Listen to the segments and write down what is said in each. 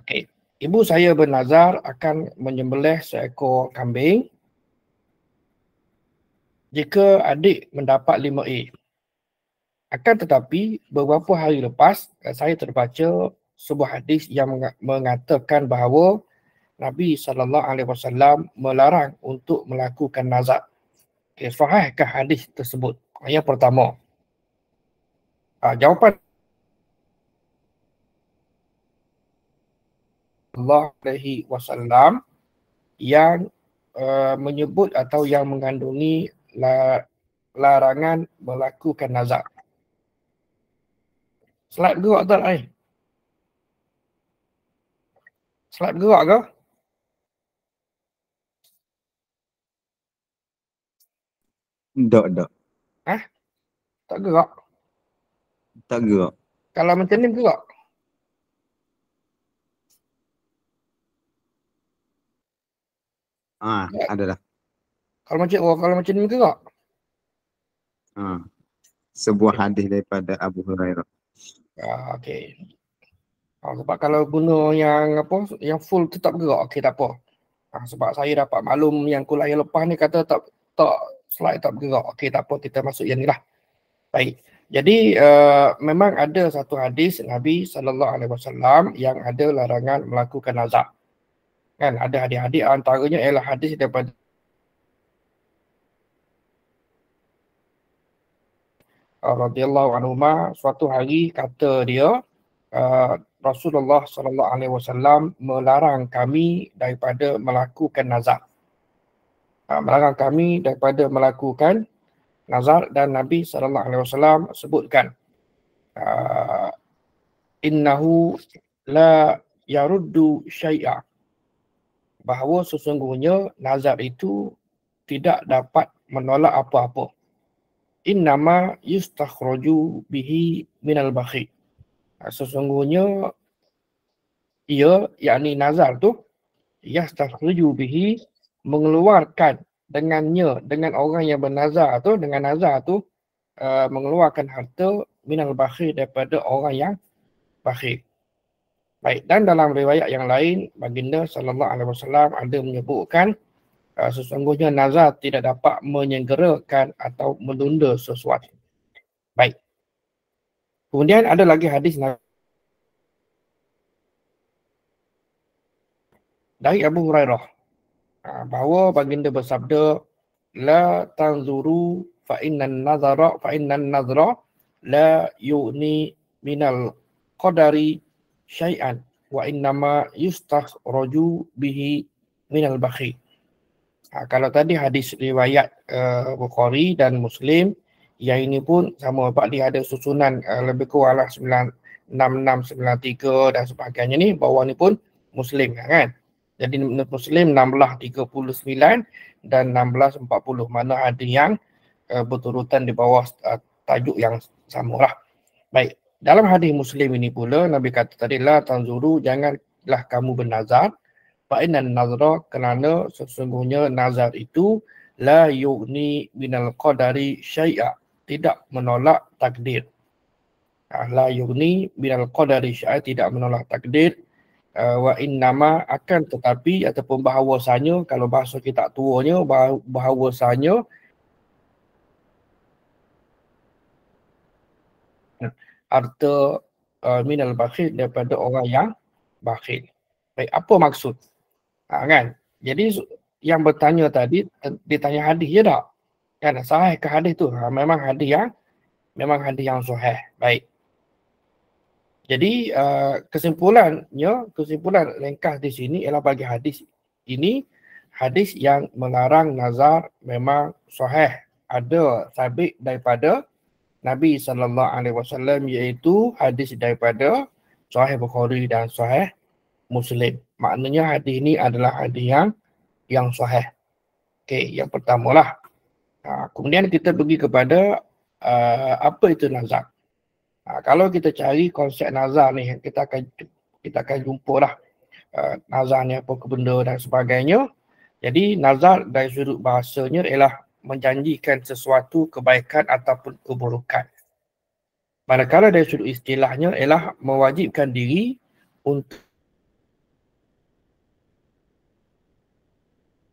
Okey. Ibu saya bernazar akan menyembelih seekor kambing jika adik mendapat 5A. Akan tetapi beberapa hari lepas saya terbaca sebuah hadis yang mengatakan bahawa Nabi SAW melarang untuk melakukan nazar. Okay, sahihkah hadis tersebut? Yang pertama. Jawapan Allah SAW yang menyebut atau yang mengandungi larangan melakukan nazar. Slide gerak tak ni? Slide gerak ke? Tak. Tak gerak. Tak gerak. Kalau macam ni gerak. Ada dah. Kalau macam ni gerak. Sebuah hadis daripada Abu Hurairah. Okey. Sebab kalau guna yang full tu tak bergerak, okey tak apa. Sebab saya dapat maklum yang kuliah yang lepas ni kata tak slide tak bergerak. Okey tak apa, kita masuk yang ni lah. Baik. Jadi memang ada satu hadis Nabi SAW yang ada larangan melakukan nazar. Kan ada hadis-hadis antaranya ialah hadis daripada radhiyallahu anhuma, suatu hari kata dia Rasulullah SAW melarang kami daripada melakukan nazar. Melarang kami daripada melakukan nazar dan Nabi SAW sebutkan innahu la yaruddu syai'a, bahawa sesungguhnya nazar itu tidak dapat menolak apa-apa. Innama yustakhraju bihi minal bakhil. Sesungguhnya ia, yakni nazar tu, yastakhraju bihi, mengeluarkan dengannya, dengan orang yang bernazar tu, dengan nazar tu mengeluarkan harta minal bakhil, daripada orang yang bakhil. Baik, dan dalam riwayat yang lain baginda SAW ada menyebutkan sesungguhnya nazar tidak dapat menyegerakan atau menunda sesuatu. Baik. Kemudian ada lagi hadis dari Abu Hurairah bahawa baginda bersabda, la tanzuru fa innan nazara la yu'ni minal qadari syai'an wa innama yustakhraju bihi minal bakhil. Kalau tadi hadis riwayat Bukhari dan Muslim, yang ini pun sama, Pak, dia ada susunan lebih kurang lah 9693 dan sebagainya ni, bawah ni pun Muslim kan. Jadi Muslim 1639 dan 1640, mana ada yang berturutan di bawah tajuk yang sama lah. Baik, dalam hadis Muslim ini pula Nabi kata tadi, la tanzuru, janganlah kamu bernazar, fa'inan nazra, kerana sesungguhnya nazar itu la yughni minal qadari syai'a, tidak menolak takdir. La yughni minal qadari syai'a, tidak menolak takdir. Wa innama, akan tetapi ataupun bahawasanya, kalau bahasa kita tuanya, bahawasanya harta minal bakhil, daripada orang yang bakhil. Baik, apa maksud? Kan? Jadi yang bertanya tadi, ditanya hadis je tak? Kan, sahih ke hadis tu? Memang hadis yang sahih. Baik. Jadi kesimpulan ringkas di sini ialah bagi hadis ini, hadis yang melarang nazar memang sahih, ada sabit daripada Nabi SAW, iaitu hadis daripada Sahih Bukhari dan Sahih Muslim. Maknanya hadis ini adalah hadis yang sahih. Okey, yang pertamalah. Kemudian kita pergi kepada apa itu nazar. Kalau kita cari konsep nazar ni, kita akan jumpa lah nazar ni apa ke benda dan sebagainya. Jadi nazar dari sudut bahasanya ialah menjanjikan sesuatu kebaikan ataupun keburukan. Manakala dari sudut istilahnya ialah mewajibkan diri untuk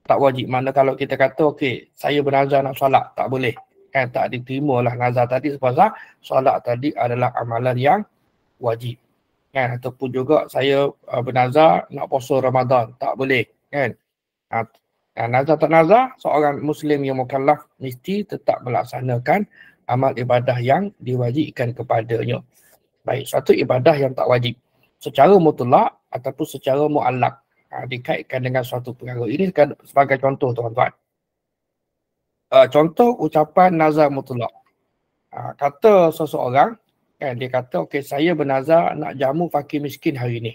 Tak wajib. Mana kalau kita kata, okey, saya bernazar nak solat, tak boleh. Kan tak diterima lah nazar tadi sebab solat tadi adalah amalan yang wajib. Kan, ataupun juga saya bernazar nak puasa Ramadan, tak boleh. Kan. Nazar tak nazar, seorang Muslim yang mukallaf mesti tetap melaksanakan amal ibadah yang diwajibkan kepadanya. Baik, suatu ibadah yang tak wajib secara mutlak ataupun secara muallak, dikaitkan dengan suatu perkara. Ini sebagai contoh, tuan-tuan. Contoh ucapan nazar mutlak. Kata seseorang, kan, dia kata, okey, saya bernazar nak jamu fakir miskin hari ni.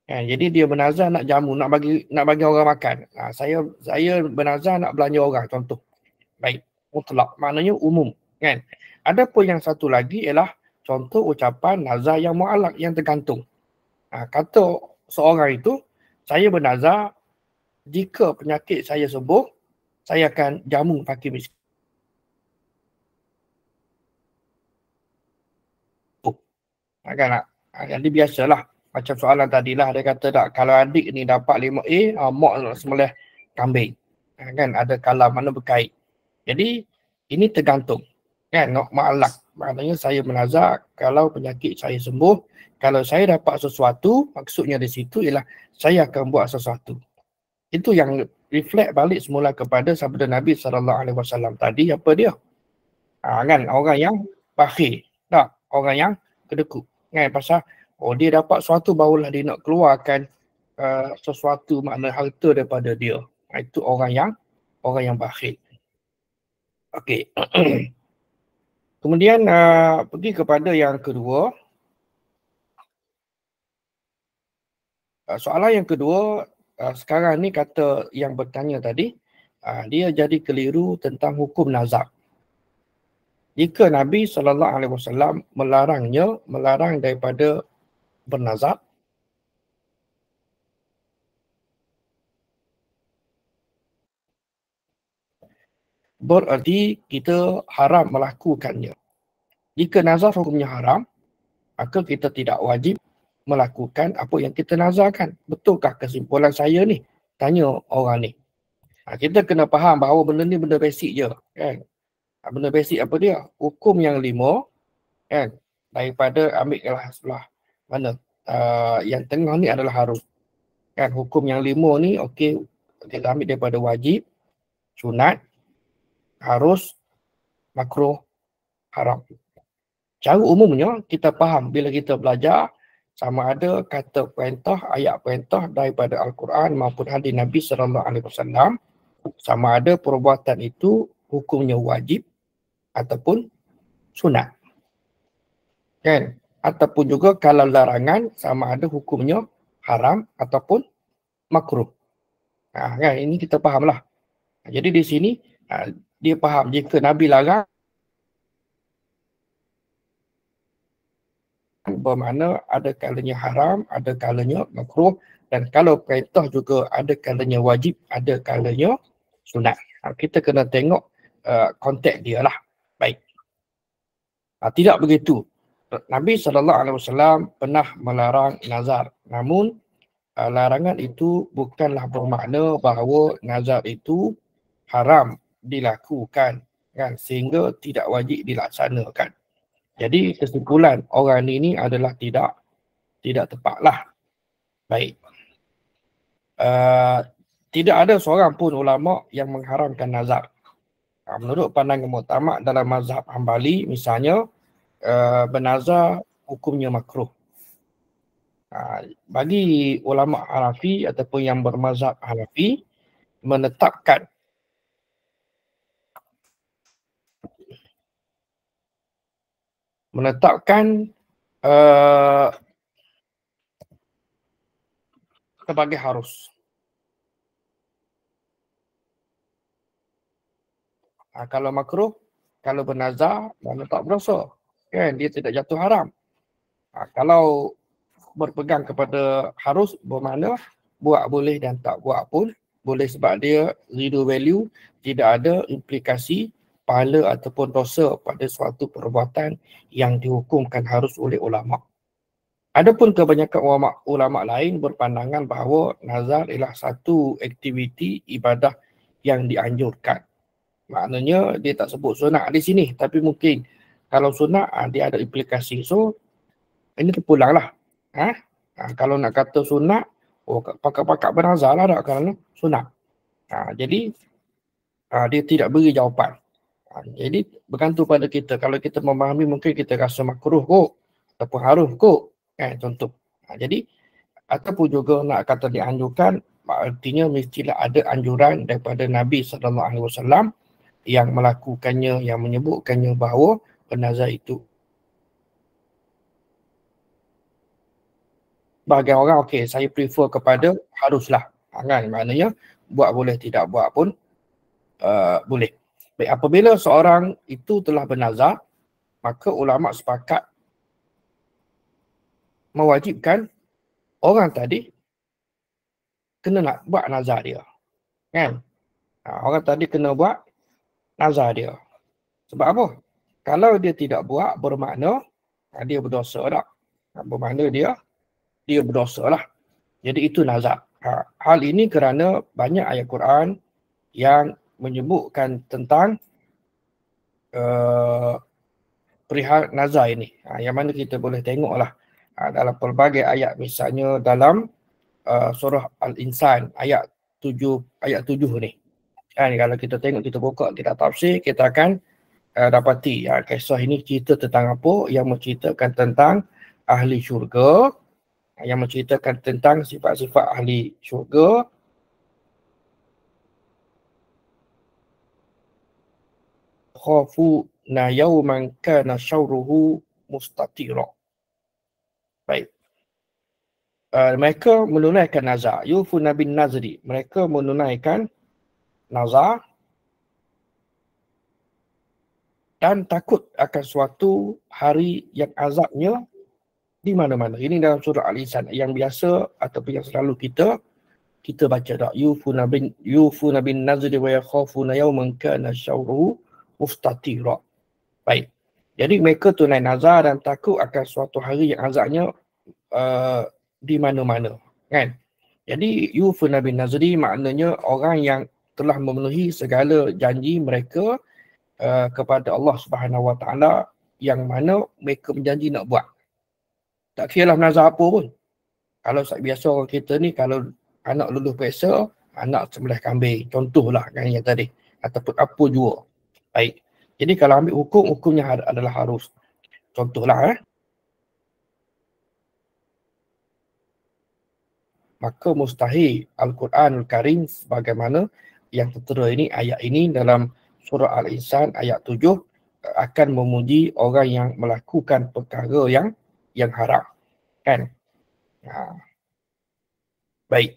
Jadi dia bernazar nak jamu, nak bagi orang makan. Saya bernazar nak belanja orang, contoh. Baik, mutlak, maknanya umum, kan. Adapun yang satu lagi ialah contoh ucapan nazar yang mu'allaq, yang tergantung. Kata seorang itu, saya bernazar jika penyakit saya sembuh, saya akan jamu fakir miskin. Jadi biasalah. Macam soalan tadilah, dia kata tak, kalau adik ni dapat 5A, mak nak sembelih kambing. Kan ada kalam mana berkait. Jadi ini tergantung. Kan, mu'allaq. Maknanya saya menazar kalau penyakit saya sembuh, kalau saya dapat sesuatu, maksudnya di situ ialah saya akan buat sesuatu. Itu yang reflect balik semula kepada sabda Nabi SAW tadi, apa dia? Kan, orang yang bakhil. Tak, orang yang kedekut. Kan, pasal dia dapat sesuatu barulah dia nak keluarkan sesuatu, makna harta daripada dia. Itu orang yang bakhil. Okey. Kemudian pergi kepada yang kedua. Soalan yang kedua, sekarang ni kata yang bertanya tadi, dia jadi keliru tentang hukum nazar. Jika Nabi SAW melarang daripada bernazar, berarti kita haram melakukannya. Jika nazar hukumnya haram, maka kita tidak wajib melakukan apa yang kita nazarkan. Betulkah kesimpulan saya ni? Tanya orang ni. Kita kena faham bahawa benda ni benda basic je. Kan? Benda basic apa dia? Hukum yang 5, kan? Daripada ambil sebelah mana? Yang tengah ni adalah harus. Kan? Hukum yang 5 ni, okey, kita ambil daripada wajib, sunat, harus, makruh, haram. Cara umumnya kita faham bila kita belajar sama ada kata perintah, ayat perintah daripada Al-Quran maupun hadis Nabi SAW, sama ada perbuatan itu hukumnya wajib ataupun sunat. Kan? Ataupun juga kalau larangan sama ada hukumnya haram ataupun makruh. Kan? Ini kita fahamlah. Jadi di sini dia faham jika Nabi larang, bermakna ada kalanya haram, ada kalanya makruh, dan kalau perintah juga ada kalanya wajib, ada kalanya sunat. Kita kena tengok konteks dia lah. Baik. Tidak begitu. Nabi SAW pernah melarang nazar. Namun larangan itu bukanlah bermakna bahawa nazar itu haram dilakukan, kan, sehingga tidak wajib dilaksanakan. Jadi kesimpulan orang ini adalah tidak tepatlah. Baik. Tidak ada seorang pun ulama yang mengharamkan nazar. Menurut pandangan muktamad dalam mazhab Hambali, misalnya, bernazar hukumnya makruh. Bagi ulama Hanafi ataupun yang bermazhab Hanafi, menetapkan sebagai harus. Kalau makruh, kalau bernazar, mana tak berdosa. Kan, dia tidak jatuh haram. Kalau berpegang kepada harus, bermakna buat boleh dan tak buat pun boleh, sebab dia zero value, tidak ada implikasi pahala ataupun dosa pada suatu perbuatan yang dihukumkan harus oleh ulama. Adapun kebanyakan ulama lain berpandangan bahawa nazar ialah satu aktiviti ibadah yang dianjurkan. Maknanya dia tak sebut sunat di sini, tapi mungkin kalau sunat dia ada implikasi. So ini terpulang lah. Kalau nak kata sunat, pakak-pakak bernazar lah tak kerana sunat. Jadi dia tidak beri jawapan. Jadi bergantung pada kita. Kalau kita memahami mungkin kita rasa makruh kot ataupun harum kot. Contoh. Jadi ataupun juga nak kata dianjurkan, artinya mestilah ada anjuran daripada Nabi SAW yang melakukannya, yang menyebutkannya bahawa bernazar itu. Bagi orang, okey, saya prefer kepada haruslah. Kan? Maknanya buat boleh, tidak buat pun boleh. Baik, apabila seorang itu telah bernazar, maka ulama sepakat mewajibkan orang tadi kena nak buat nazar dia. Kan? Orang tadi kena buat nazar dia. Sebab apa? Kalau dia tidak buat, bermakna dia berdosa tak? Bermakna dia berdosa lah. Jadi itu nazar. Hal ini kerana banyak ayat Quran yang menyebutkan tentang perihal nazar ini. Yang mana kita boleh tengoklah dalam pelbagai ayat, misalnya dalam surah Al-Insan ayat 7 ni. Kalau kita tengok, kita buka kitab tafsir, kita akan dapati kisah ini cerita tentang apa? Yang menceritakan tentang ahli syurga, yang menceritakan tentang sifat-sifat ahli syurga. Khafuna yawman kana syarruhu mustatira. Baik. Mereka menunaikan nazar. Yufuna bin nazri. Mereka menunaikan nazar dan takut akan suatu hari yang azabnya di mana-mana. Ini dalam surah Al-Insan yang biasa ataupun yang selalu kita baca tak. Yufuna bin nazri wa yakhafuna yawman kana syarruhu mustatira. Baik. Jadi mereka tunai nazar dan takut akan suatu hari yang azabnya di mana-mana, kan? Jadi yufuna bin nazri maknanya orang yang telah memenuhi segala janji mereka kepada Allah Subhanahu Wa Taala, yang mana mereka berjanji nak buat. Tak kira lah nazar apa pun. Kalau biasa orang kita ni, kalau anak lulus periksa, anak sembelih kambing, contohlah kan yang tadi, ataupun apa jua. Baik. Jadi kalau ambil hukumnya adalah harus. Contohlah maka mustahil Al-Quranul Karim sebagaimana yang tertera ini, ayat ini dalam surah Al-Insan ayat 7 akan memuji orang yang melakukan perkara yang haram. Kan? Baik.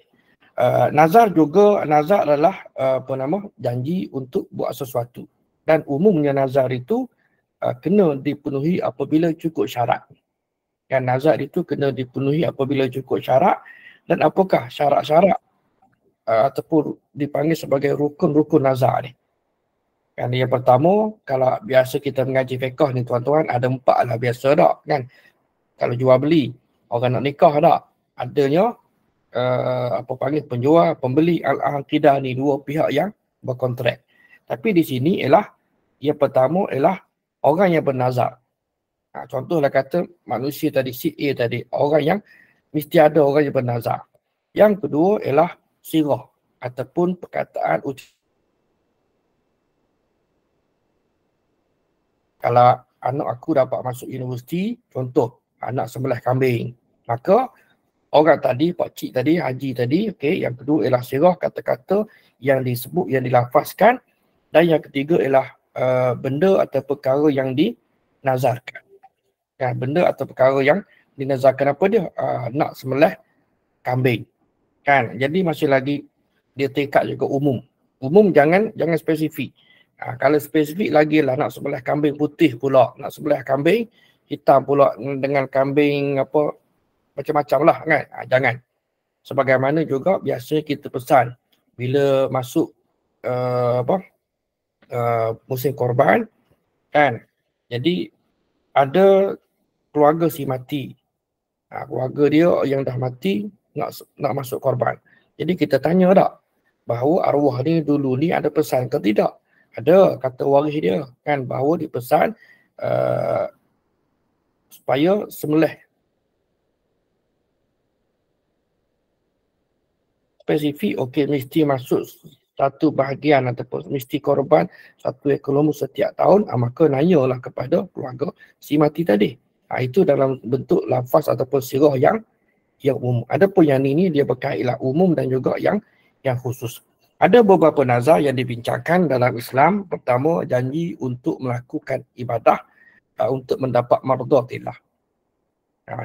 Nazar adalah janji untuk buat sesuatu. Dan umumnya nazar itu kena dipenuhi apabila cukup syarat. Dan nazar itu kena dipenuhi apabila cukup syarat. Dan apakah syarat-syarat ataupun dipanggil sebagai rukun-rukun nazar ni? Kan yang pertama, kalau biasa kita mengaji fiqh ni tuan-tuan, ada 4 lah biasa tak kan? Kalau jual beli, orang nak nikah tak? Adanya penjual, pembeli, al-aqidah ni, dua pihak yang berkontrak. Tapi di sini ialah yang pertama ialah orang yang bernazar. Contohlah kata manusia tadi, si A tadi, orang yang mesti ada orang yang bernazar. Yang kedua ialah sirah ataupun perkataan kalau anak aku dapat masuk universiti, contoh anak sebelah kambing, maka orang tadi, pakcik tadi, haji tadi, okey, yang kedua ialah sirah, kata-kata yang disebut, yang dilafazkan, dan yang ketiga ialah benda atau perkara yang dinazarkan. Benda atau perkara yang dinazarkan apa dia? Nak sembelih kambing. Kan? Jadi masih lagi dia tekad juga umum. Umum jangan spesifik. Kalau spesifik lagi lah, nak sembelih kambing putih pula, nak sembelih kambing hitam pula, dengan kambing apa macam-macam lah kan. Jangan. Sebagaimana juga biasa kita pesan bila masuk musim korban kan. Jadi ada keluarga si mati. Keluarga dia yang dah mati nak masuk korban. Jadi kita tanya tak bahawa arwah ni dulu ni ada pesan ke tidak? Ada, kata waris dia kan, bahawa dipesan supaya sembelih spesifik, okey, mesti masuk satu bahagian ataupun mesti korban satu ekor lembu setiap tahun, maka nanyalah kepada keluarga si mati tadi. Itu dalam bentuk lafaz ataupun sirah yang umum. Adapun yang ini dia berkaitan umum dan juga yang khusus. Ada beberapa nazar yang dibincangkan dalam Islam. Pertama, janji untuk melakukan ibadah untuk mendapat mardatillah.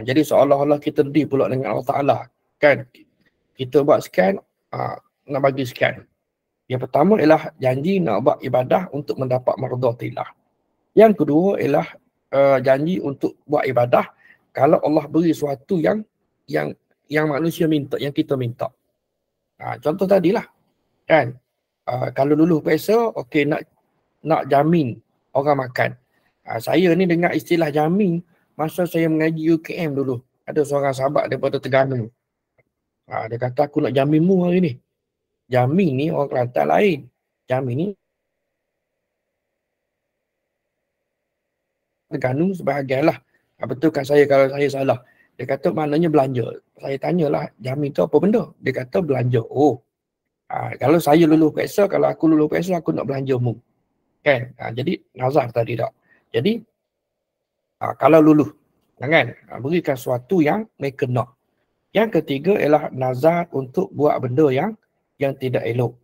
Jadi seolah-olah kita di pula dengan Allah Ta'ala. Kan? Kita buat sekian, nak bagi sekian. Yang pertama ialah janji nak buat ibadah untuk mendapat mardatillah. Yang kedua ialah janji untuk buat ibadah kalau Allah beri sesuatu yang manusia minta, yang kita minta. Contoh tadilah. Kan? Kalau dulu biasa, okey, nak jamin orang makan. Saya ni dengar istilah jamin masa saya mengaji UKM dulu. Ada seorang sahabat daripada Terengganu. Dia kata, aku nak jaminmu hari ni. Jamin ni orang Kelantan lain. Jamin ni Terengganu sebahagian lah. Betulkan saya kalau saya salah. Dia kata maknanya belanja. Saya tanyalah, jamin tu apa benda? Dia kata belanja. Oh, kalau saya lulus PESA, kalau aku lulus PESA, aku nak belanja mu. Kan? Jadi nazar tadi tak. Jadi kalau lulus, jangan berikan sesuatu yang mereka nak. Yang ketiga ialah nazar untuk buat benda yang tidak elok.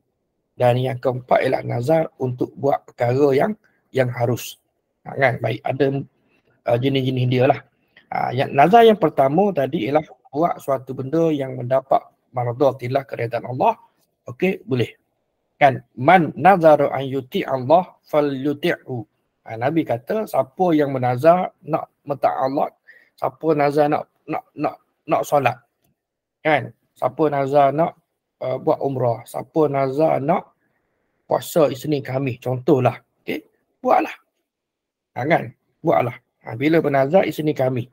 Dan yang keempat ialah nazar untuk buat perkara yang harus. Kan? Baik, ada jenis-jenis dia lah. Nazar yang pertama tadi ialah buat suatu benda yang mendapat mardatillah, keridaan Allah. Okey, boleh. Kan? Man nazara an yuti' Allah falyuti'hu. Nabi kata siapa yang menazar nak mentaat Allah, siapa nazar nak solat. Kan? Siapa nazar nak buat umrah, siapa nazar nak puasa Isnin Khamis, contohlah. Okey, buatlah. Kan? Buatlah. Bila bernazar Isnin Khamis.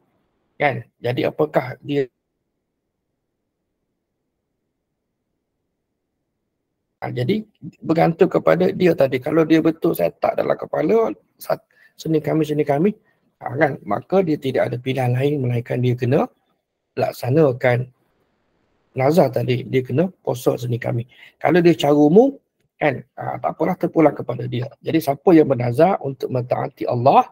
Kan? Jadi apakah dia jadi bergantung kepada dia tadi. Kalau dia betul saya tak dalam kepala Senin Khamis, kan, maka dia tidak ada pilihan lain melainkan dia kena laksanakan nazar tadi. Dia kena puasa Senin Khamis. Kalau dia cara umum, kan, tak apalah, terpulang kepada dia. Jadi siapa yang bernazar untuk mentaati Allah,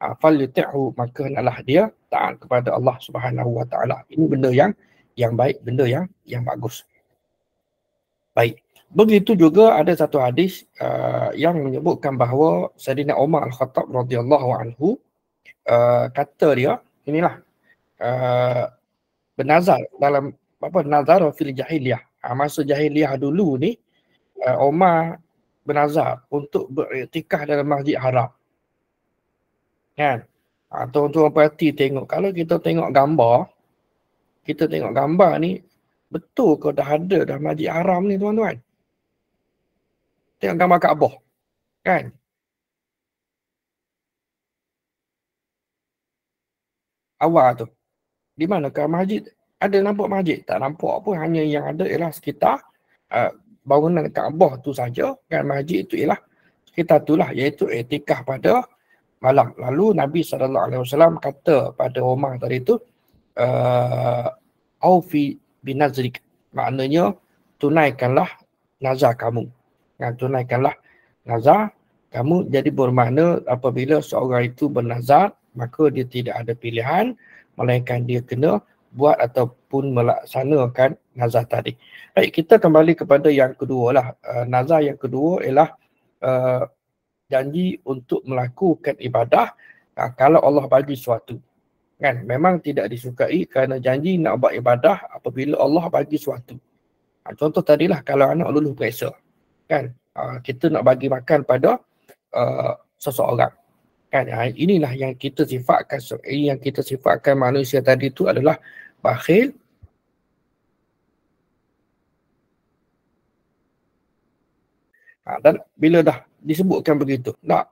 falyuti'hu, maka hendaklah dia taat kepada Allah Subhanahu Wa Taala. Ini benda yang baik, benda yang bagus. Baik. Begitu juga ada satu hadis yang menyebutkan bahawa Sayyidina Umar Al-Khattab radhiyallahu anhu kata dia, inilah bernazar dalam nazar fil jahiliyah. Masa jahiliyah dulu ni Umar bernazar untuk beriktikaf dalam Masjid Haram. Kan? Tuan-tuan perhati tengok, kalau kita tengok gambar ni, betul ke dah ada dah Masjid Haram ni tuan-tuan? Tengok gambar Kaabah. Kan? Awal tu. Di manakah masjid? Ada nampak masjid? Tak nampak pun. Hanya yang ada ialah sekitar bangunan Kaabah tu saja. Kan? Masjid itu ialah sekitar itulah, iaitu iktikaf pada malam. Lalu Nabi SAW kata pada Umar tadi tu, aufi binazrik. Maknanya tunaikanlah nazar kamu. Tunaikanlah nazar kamu. Jadi bermakna apabila seorang itu bernazar, maka dia tidak ada pilihan melainkan dia kena buat ataupun melaksanakan nazar tadi. Baik, kita kembali kepada yang kedua lah. Nazar yang kedua ialah janji untuk melakukan ibadah kalau Allah bagi sesuatu. Kan? Memang tidak disukai kerana janji nak buat ibadah apabila Allah bagi sesuatu. Contoh tadilah kalau anak lulus periksa. Kan, kita nak bagi makan pada seseorang. Kan, inilah yang kita sifatkan. Ini yang kita sifatkan manusia tadi itu adalah bakhil. Dan bila dah disebutkan begitu, tak.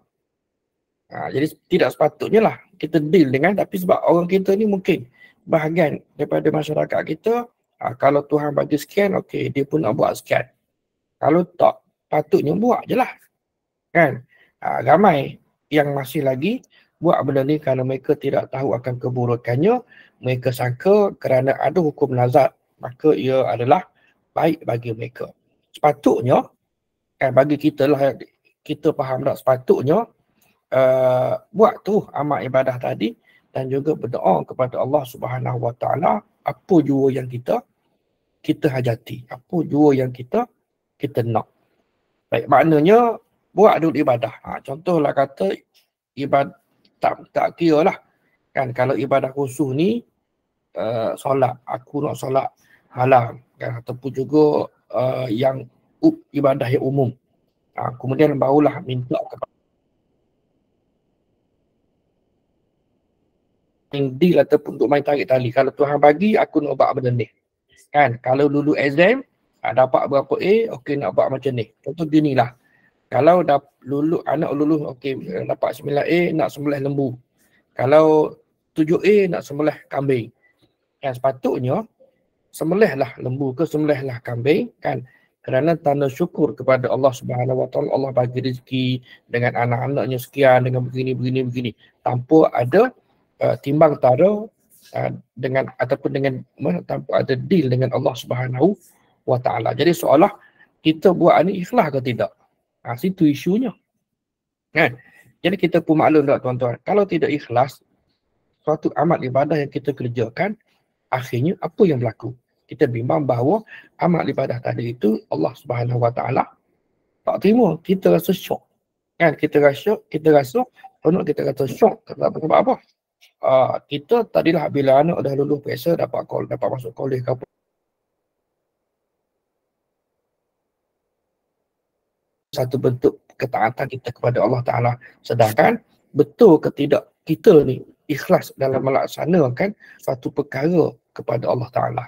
Jadi tidak sepatutnya lah kita deal dengan, tapi sebab orang kita ni mungkin bahagian daripada masyarakat kita, kalau Tuhan bagi sekian, okey, dia pun nak buat sekian. Kalau tak, patutnya buat je lah. Kan? Ramai yang masih lagi buat benda ni kerana mereka tidak tahu akan keburukannya. Mereka sangka kerana ada hukum nazar, maka ia adalah baik bagi mereka. Sepatutnya, bagi kita lah, kita faham tak, sepatutnya buat tu amal ibadah tadi dan juga berdoa kepada Allah Subhanahu Wa Taala apa jua yang kita hajati, apa jua yang kita nak. Baik, maknanya buat dulu ibadah. Contohlah kata ibadah tak kira lah. Kan kalau ibadah khusus ni solat, aku nak solat halang kan, ataupun juga yang ibadah yang umum. Kemudian barulah minta kepada deal ataupun untuk main tarik tali. Kalau Tuhan bagi, aku nak buat benda ni. Kan, kalau lulu exam, dapat berapa A, okey nak buat macam ni. Contoh gini lah. Kalau anak lulus, okey dapat 9A, nak sembelih lembu. Kalau 7A, nak sembelih kambing. Kan, sepatutnya, sembelihlah lembu ke sembelihlah kambing. Kan, kerana tanda syukur kepada Allah Subhanahu Wa Taala, Allah bagi rezeki dengan anak-anaknya sekian, dengan begini. Tanpa ada timbang tara dengan ataupun dengan tanpa ada deal dengan Allah Subhanahu Wa Taala. Jadi seolah kita buat ni ikhlas ke tidak? Situ isunya. Kan? Jadi kita pun maklum tak tuan-tuan, kalau tidak ikhlas suatu amal ibadah yang kita kerjakan, akhirnya apa yang berlaku? Kita bimbang bahawa amal ibadah tadi itu Allah Subhanahu Wa Taala tak terima. Kita rasa syok. Kan? Kita rasa kita rasa syok. Sebab apa? Kita tadilah bila anak dah lulus periksa, dapat masuk kolej ke apa, satu bentuk ketaatan kita kepada Allah Ta'ala. Sedangkan betul ke tidak kita ni ikhlas dalam melaksanakan suatu perkara kepada Allah Ta'ala.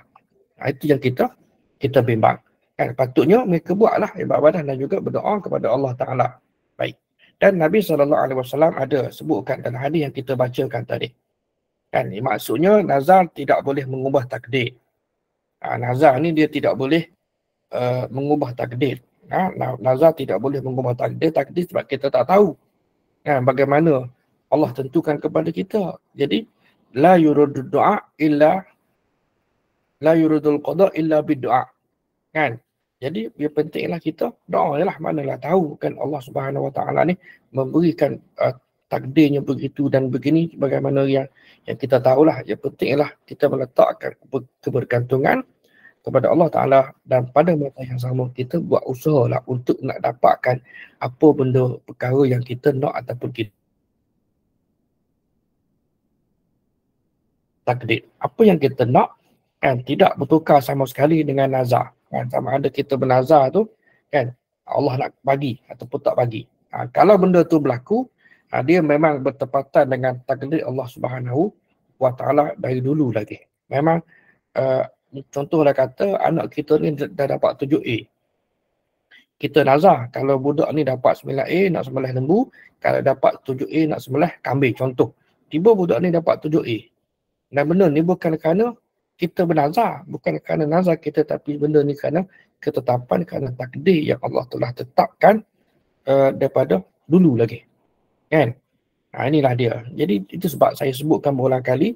Itu yang kita bimbang. Kan? Patutnya mereka buatlah ibadah dan juga berdoa kepada Allah Ta'ala. Baik. Dan Nabi SAW ada sebutkan dalam hadis yang kita bacakan tadi. Kan, maksudnya nazar tidak boleh mengubah takdir. Nazar ni dia tidak boleh mengubah takdir. Nazar tidak boleh mengubah takdir sebab kita tak tahu bagaimana Allah tentukan kepada kita. Jadi la yuridul qada illa bid-du'a. Kan? Jadi dia pentinglah kita doa jelah, manalah tahu kan Allah Subhanahu Wa Taala ni memberikan takdirnya begitu dan begini bagaimana yang kita tahulah. Yang pentinglah kita meletakkan kebergantungan kepada Allah Ta'ala dan pada masa yang sama kita buat usahalah untuk nak dapatkan apa benda perkara yang kita nak ataupun kita takdir. Apa yang kita nak kan tidak bertukar sama sekali dengan nazar. Kan, sama ada kita bernazar tu kan Allah nak bagi ataupun tak bagi. Kalau benda tu berlaku, dia memang bertepatan dengan takdir Allah Subhanahu Wa Taala dari dulu lagi. Memang contohlah kata anak kita ni dah dapat 7A. Kita nazar kalau budak ni dapat 9A nak sembelih lembu, kalau dapat 7A nak sembelih kambing contoh. Tiba budak ni dapat 7A. Dan benda ni bukan kerana kita bernazar, bukan kerana nazar kita, tapi benda ni kerana ketetapan, kerana takdir yang Allah telah tetapkan daripada dulu lagi. Kan? Inilah dia. Jadi itu sebab saya sebutkan berulang kali,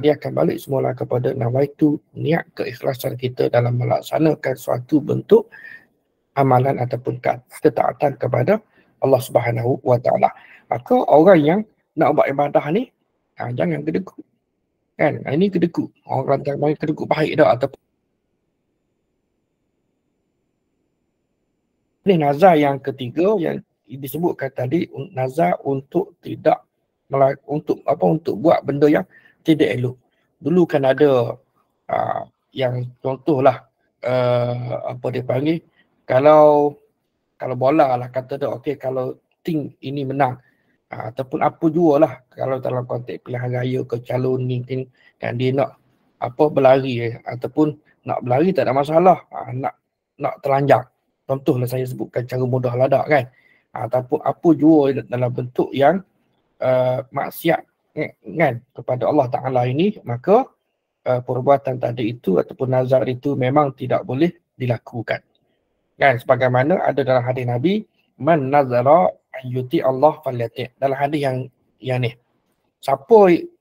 dia akan balik semula kepada nawaitu, niat keikhlasan kita dalam melaksanakan suatu bentuk amalan ataupun ketaatan kepada Allah Subhanahu Wa Taala. Maka orang yang nak buat ibadah ni jangan kedekut. Kan? Ini kedekut. Orang tak main kedekut baik dah ataupun ini nazar yang ketiga yang disebutkan tadi, nazar untuk tidak untuk buat benda yang tidak elok. Dulu kan ada yang contohlah apa dia panggil, kalau bola lah kata dah, okey kalau tim ini menang ataupun apa jualah, kalau dalam konteks pilihan raya ke calon ni kan dia nak berlari ataupun nak berlari tak ada masalah, nak telanjang. Contohlah saya sebutkan cara mudah lah dak kan. Ataupun apa jua dalam bentuk yang maksiat kan kepada Allah Ta'ala ini, maka perbuatan tadi itu ataupun nazar itu memang tidak boleh dilakukan. Kan sebagaimana ada dalam hadis Nabi, man nazara an yuti Allah falyati. Dalam hadis yang ni, siapa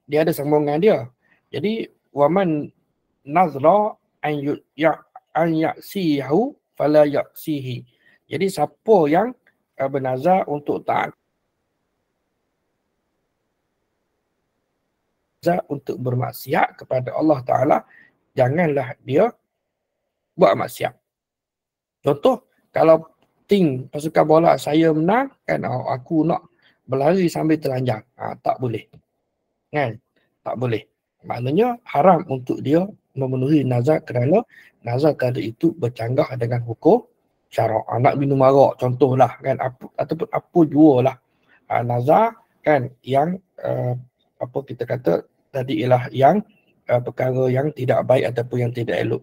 dia ada sambungan dia. Jadi waman nazara an ya'sihu fala ya'sihi. Jadi siapa yang bernazar untuk taat, untuk bermaksiat kepada Allah Ta'ala, janganlah dia buat maksiat. Contoh, kalau tim pasukan bola saya menang, kan aku nak berlari sambil telanjang. Tak boleh. Kan? Tak boleh. Maknanya haram untuk dia memenuhi nazar kerana nazar tadi itu bercanggah dengan hukum syarak. Nak minum arak contohlah, kan, ataupun apa jua lah. Nazar kan yang apa kita kata tadi ialah yang perkara yang tidak baik ataupun yang tidak elok.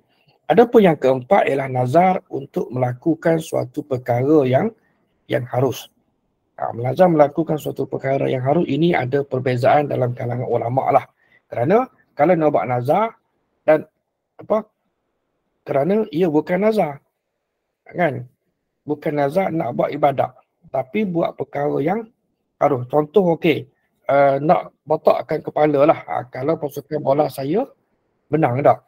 Adapun yang keempat ialah nazar untuk melakukan suatu perkara yang harus. Nazar melakukan suatu perkara yang harus, ini ada perbezaan dalam kalangan ulama lah. Kerana kalau nak buat nazar dan kerana ia bukan nazar, kan? Bukan nazar nak buat ibadat, tapi buat perkara yang harus. Contoh, okey, nak botakkan kepala lah. Kalau pasukan bola saya menang tak?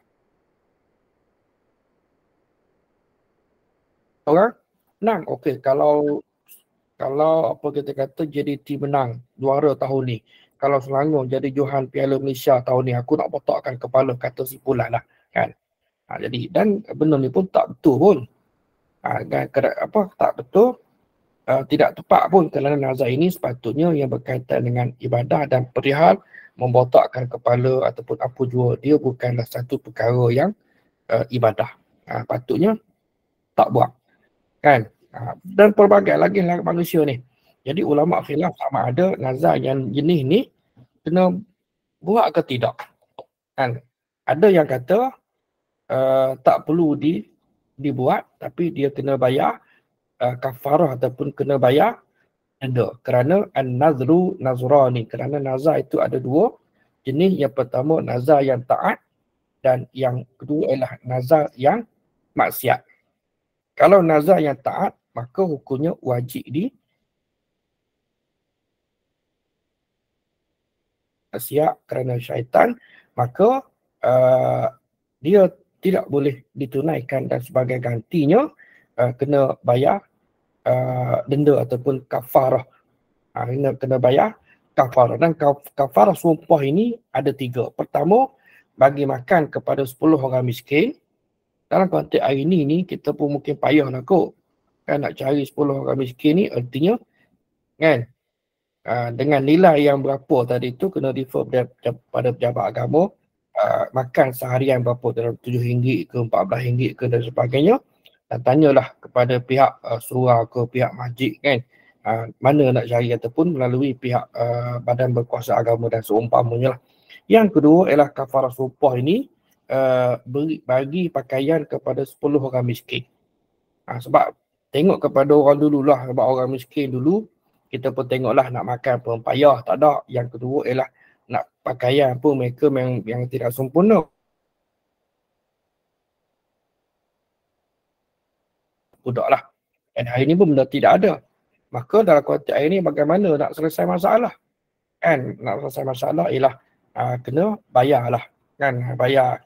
Orang menang. Okey, kalau apa kita kata JDT menang juara tahun ni, kalau Selangor jadi johan Piala Malaysia tahun ni, aku nak botakkan kepala, kata si Pulan lah, kan. Jadi dan benda ni pun tak betul pun. Tak betul, tidak tepat pun, kerana nazar ini sepatutnya yang berkaitan dengan ibadah dan perihal membotakkan kepala ataupun apa jua, dia bukanlah satu perkara yang ibadah. Patutnya tak buat, kan. Dan pelbagai lagi manusia ni. Jadi ulama khilaf sama ada nazar yang jenis ni kena buat ke tidak, kan. Ada yang kata tak perlu dibuat, tapi dia kena bayar kafarah ataupun kena bayar denda. Kerana an-nazru nazrani, kerana nazar itu ada dua jenis. Yang pertama nazar yang taat, dan yang kedua ialah nazar yang maksiat. Kalau nazar yang taat, maka hukumnya wajib maksiat kerana syaitan, maka dia tidak boleh ditunaikan, dan sebagai gantinya kena bayar denda ataupun kafarah. Kena bayar kafarah. Dan kafarah sumpah ini ada 3. Pertama, bagi makan kepada 10 orang miskin. Dalam konteks hari ni kita pun mungkin payah nak kot, kan, nak cari 10 orang miskin ni, artinya kan dengan nilai yang berapa tadi tu kena refer pada pejabat agama, makan seharian berapa, dalam RM7 ke RM14 ke dan sebagainya. Dan tanyalah kepada pihak surau ke pihak masjid, kan, mana nak cari, ataupun melalui pihak badan berkuasa agama dan seumpamanya lah. Yang kedua ialah kafarah sumpah ini bagi pakaian kepada 10 orang miskin. Sebab tengok kepada orang dululah, sebab orang miskin dulu kita pun tengoklah nak makan pun payah, tak ada. Yang kedua ialah nak pakaian pun mereka yang tidak sempurna. Budaklah. Dan hari ni pun benda tidak ada. Maka dalam konteks hari ni bagaimana nak selesai masalah? Kan, nak selesai masalah ialah kena bayarlah, kan, bayar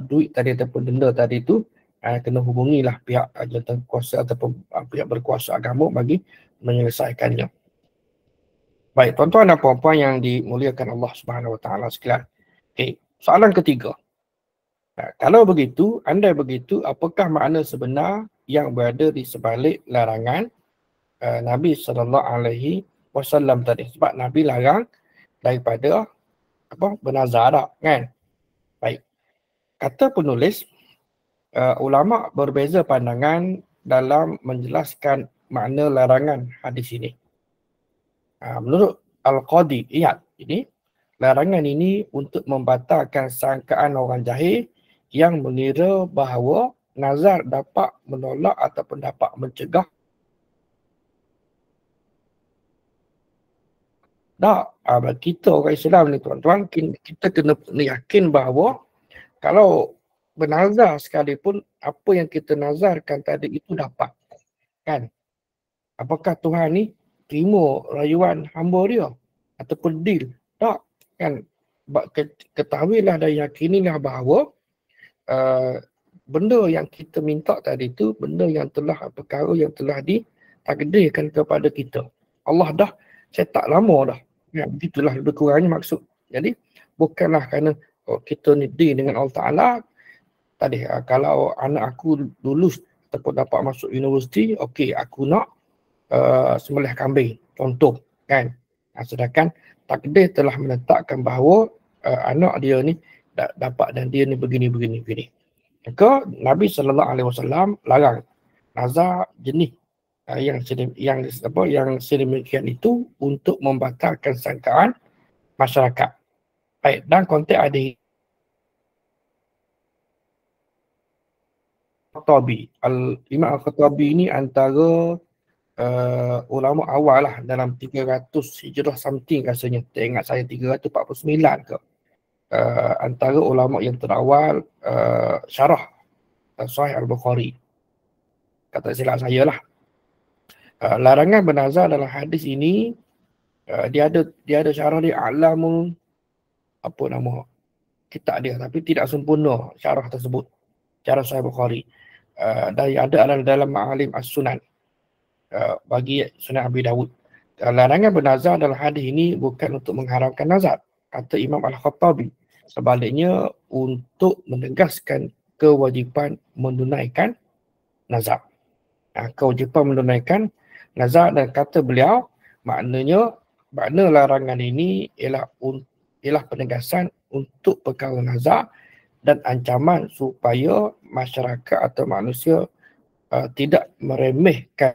duit tadi ataupun denda tadi tu, kena hubungilah pihak jawatan kuasa ataupun pihak berkuasa agama bagi menyelesaikannya. Baik, tuan-tuan dan puan-puan yang dimuliakan Allah Subhanahu Wa Taala sekalian. Okey, soalan ketiga. Kalau begitu, andai begitu, apakah makna sebenar yang berada di sebalik larangan Nabi SAW tadi? Sebab Nabi larang daripada bernazar tak, kan? Baik. Kata penulis, ulama berbeza pandangan dalam menjelaskan makna larangan hadis ini. Menurut Al-Qadi, ingat ini, larangan ini untuk membatalkan sangkaan orang jahil yang mengira bahawa nazar dapat menolak ataupun dapat mencegah Tak, bagi kita orang Islam ni tuan-tuan, kita kena yakin bahawa kalau bernazar sekalipun, apa yang kita nazarkan tadi itu dapat. Kan? Apakah Tuhan ni terima rayuan hamba dia? Ataupun deal? Tak. Kan? Ketahuilah dan yakinilah bahawa benda yang kita minta tadi itu, benda yang perkara yang telah ditakdirkan kepada kita. Allah dah cetak lama dah. Ya, begitulah lebih kurangnya maksud. Jadi, bukanlah kerana kita ni deal dengan Allah Ta'ala. Tadi, kalau anak aku lulus ataupun dapat masuk universiti, okey, aku nak sembelih kambing, contoh, kan. Sedangkan takdir telah menetapkan bahawa anak dia ni dapat dan dia ni begini. Maka Nabi SAW larang nazar jenis yang sedemikian itu untuk membatalkan sangkaan masyarakat. Baik, dan konteks ada Al-Khattabi. Imam Al-Khattabi ini antara ulama awal lah, dalam 300 Hijrah something rasanya. Tak ingat saya 349 ke. Antara ulama yang terawal syarah Sahih Al-Bukhari. Kata silap saya lah. Larangan bernazar dalam hadis ini dia ada syarah dia A'lamul apa nama kitab dia, tapi tidak sempurna syarah tersebut, syarah Sahih Bukhari. Dan ada dalam Ma'alim As-Sunan bagi Sunan Abi Dawud. Larangan bernazar dalam hadis ini bukan untuk mengharamkan nazar, kata Imam Al-Khattabi. Sebaliknya untuk menegaskan kewajipan menunaikan nazar. Kewajipan menunaikan nazar, dan kata beliau makna larangan ini ialah penegasan untuk perkara nazar dan ancaman supaya masyarakat atau manusia tidak meremehkan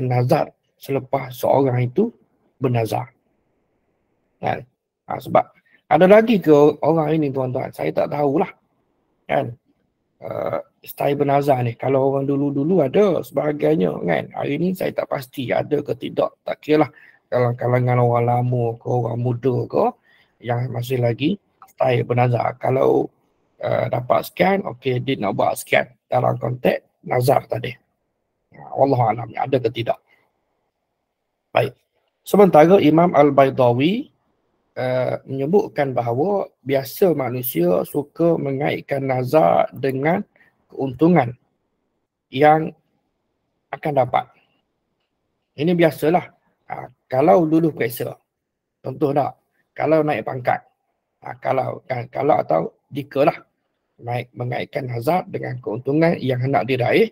nazar selepas seorang itu bernazar. Kan? Sebab ada lagi ke orang ini tuan-tuan, saya tak tahulah. Kan? Style bernazar ni, kalau orang dulu-dulu ada sebagainya kan. Hari ni saya tak pasti ada ke tidak. Tak kira lah kalau kalangan orang lama ke orang muda ke yang masih lagi style bernazar. Kalau dapat sekian, okey, dia nak buat sekian dalam konteks nazar tadi. Wallahualam, ada ke tidak. Baik. Sementara Imam Al-Baydawi menyebutkan bahawa biasa manusia suka mengaitkan nazar dengan keuntungan yang akan dapat. Ini biasalah. Kalau dulu periksa, contoh tak, kalau naik pangkat, kalau atau jikalah mengaitkan nazar dengan keuntungan yang hendak diraih,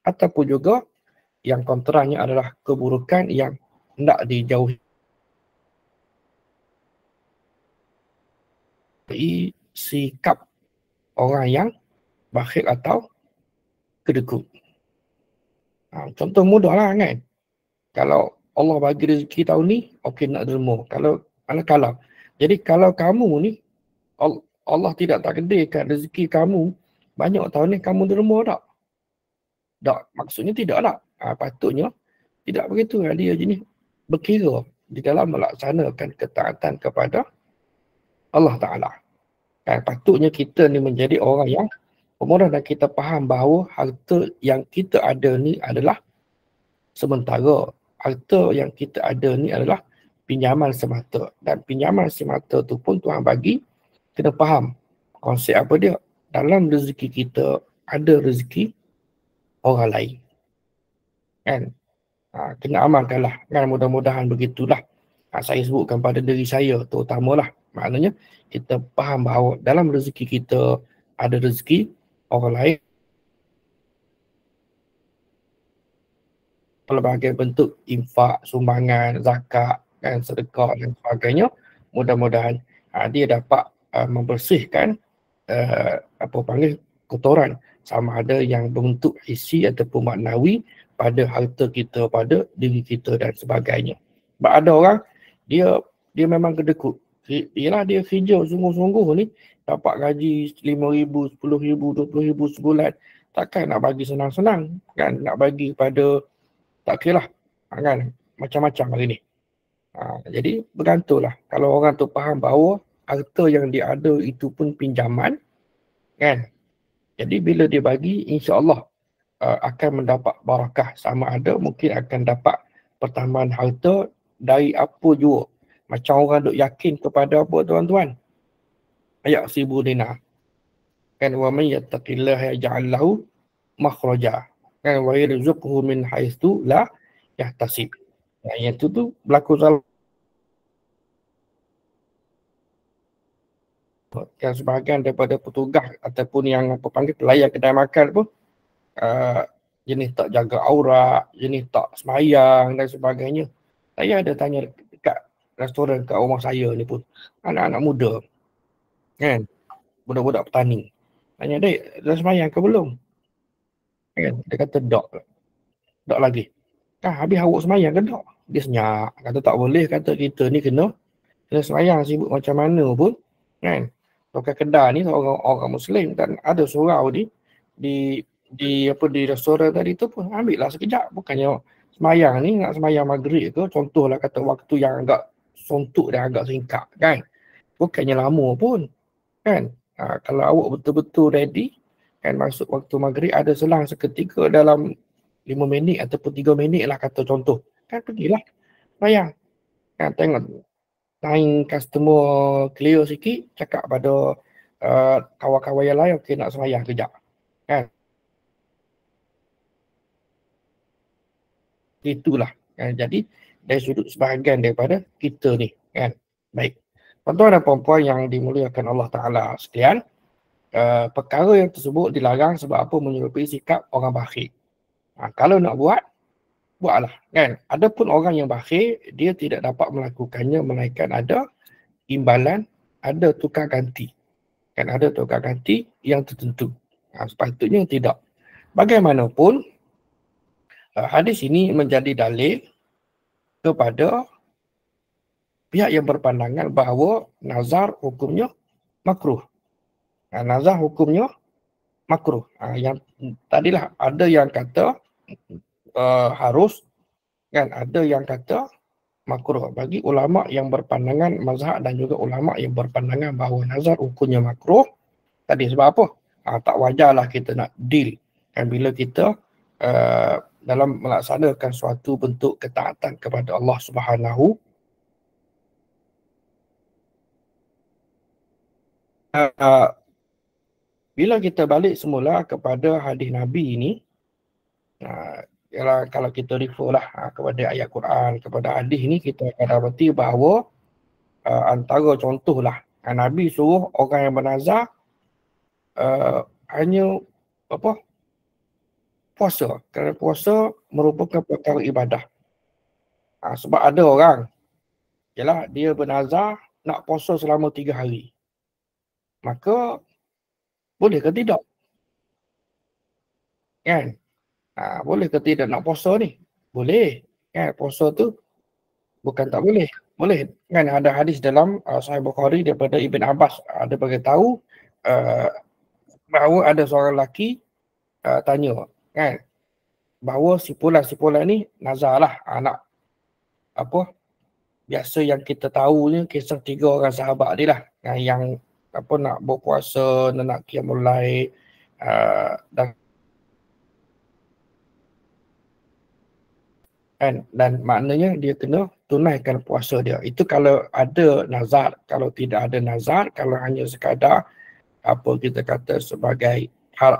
ataupun juga yang kontranya adalah keburukan yang hendak dijauhi. Sikap orang yang bakhil atau kedekut. Contoh mudah lah kan. Kalau Allah bagi rezeki tahun ni, okey nak derma. Kalau. Jadi kalau kamu ni, Allah tidak takdirkan rezeki kamu banyak tahun ni, kamu derma tak? Tak, maksudnya tidak lah. Patutnya tidak begitu. Dia jenis berkira di dalam melaksanakan ketaatan kepada Allah Ta'ala. Patutnya kita ni menjadi orang yang pemurah, dan kita faham bahawa harta yang kita ada ni adalah sementara. Harta yang kita ada ni adalah pinjaman semata. Dan pinjaman semata tu pun Tuhan bagi, kena faham konsep apa dia. Dalam rezeki kita ada rezeki orang lain. Kan? Kena amalkanlah. Kan, mudah-mudahan begitulah. Saya sebutkan pada diri saya terutamalah. Maknanya kita faham bahawa dalam rezeki kita ada rezeki orang lain. Pelbagai bentuk infak, sumbangan, zakat, dan sedekah dan sebagainya. Mudah-mudahan dia dapat membersihkan kotoran, sama ada yang berbentuk isi ataupun maknawi pada harta kita, pada diri kita dan sebagainya. Sebab ada orang dia memang kedekut. Ialah dia kerja sungguh-sungguh ni, dapat gaji 5,000, 10,000, 20,000 sebulan. Takkan nak bagi senang-senang kan, nak bagi pada tak kira lah. Kan? Macam-macam hari ni. Jadi bergantunglah. Kalau orang tu faham bahawa harta yang dia ada itu pun pinjaman, kan? Jadi bila dia bagi, insya-Allah akan mendapat barakah. Sama ada mungkin akan dapat pertambahan harta dari apa jua. Macam orang duk yakin kepada apa tuan-tuan? Ayat 1000 dinar. Kan wa may yattaqillaha yaj'al lahu makhraja. Kan wa yarzuqhu min haitsu la yahtasib. Yang itu tu berlaku salah. Yang sebahagian daripada petugas ataupun yang apa panggil pelayan kedai makan pun jenis tak jaga aurat, jenis tak semayang dan sebagainya. Saya ada tanya dekat restoran kat rumah saya ni pun, anak-anak muda kan, budak-budak petani. Tanya, "Dek, dah semayang ke belum?" Kan? Dia kata, "Dok lagi." Habis awak semayang ke tak? Dia senyap. Kata tak boleh, kata kita ni kena semayang sibuk macam mana pun. Kan? Tukar kedai ni orang Muslim dan ada surau di restoran tadi tu pun ambil lah sekejap. Bukannya semayang ni nak semayang maghrib ke, contohlah kata waktu yang agak sontuk dan agak singkat kan. Bukannya lama pun kan. Kalau awak betul-betul ready kan, masuk waktu maghrib ada selang seketika dalam 5 minit ataupun 3 minit lah kata contoh. Kan pergilah semayang. Kan tengok line customer clear sikit, cakap pada kawan-kawan yang lain, okey nak semayang kejap. Kan? Itulah. Kan? Jadi dari sudut sebahagian daripada kita ni. Kan? Baik. Tuan-tuan dan puan-puan yang dimuliakan Allah Ta'ala sekalian, perkara yang tersebut dilarang sebab apa? Menyerupai sikap orang bakhil. Kalau nak buatlah. Kan? Adapun orang yang bakhil, dia tidak dapat melakukannya melainkan ada imbalan, ada tukar ganti. Kan ada tukar ganti yang tertentu. Sepatutnya tidak. Bagaimanapun, hadis ini menjadi dalil kepada pihak yang berpandangan bahawa nazar hukumnya makruh. Nazar hukumnya makruh. Yang tadilah ada yang kata harus, kan, ada yang kata makruh. Bagi ulama yang berpandangan mazhab dan juga ulama yang berpandangan bahawa nazar hukumnya makruh, tadi sebab apa? Tak wajarlah kita nak deal kan bila kita dalam melaksanakan suatu bentuk ketaatan kepada Allah Subhanahu. Bila kita balik semula kepada hadis Nabi ini, kalau kita refer lah kepada ayat Quran, kepada hadis ini, kita akan dapati bahawa antara contohlah Nabi suruh orang yang bernazar hanya puasa. Kerana puasa merupakan perkara ibadah. Sebab ada orang dia bernazar nak puasa selama 3 hari. Maka boleh ke tidak? Kan? Boleh ke tidak nak puasa ni? Boleh. Kan? Puasa tu bukan tak boleh. Boleh. Kan ada hadis dalam Sahih Bukhari daripada Ibn Abbas. Ada beritahu bahawa ada seorang lelaki tanya kan, bahawa si pulan ni nazar lah anak biasa yang kita tahu ni kisah 3 orang sahabat ni lah yang nak berpuasa, nak qiyamul lail dan maknanya dia kena tunaikan puasa dia. Itu kalau ada nazar. Kalau tidak ada nazar, kalau hanya sekadar kita kata sebagai hal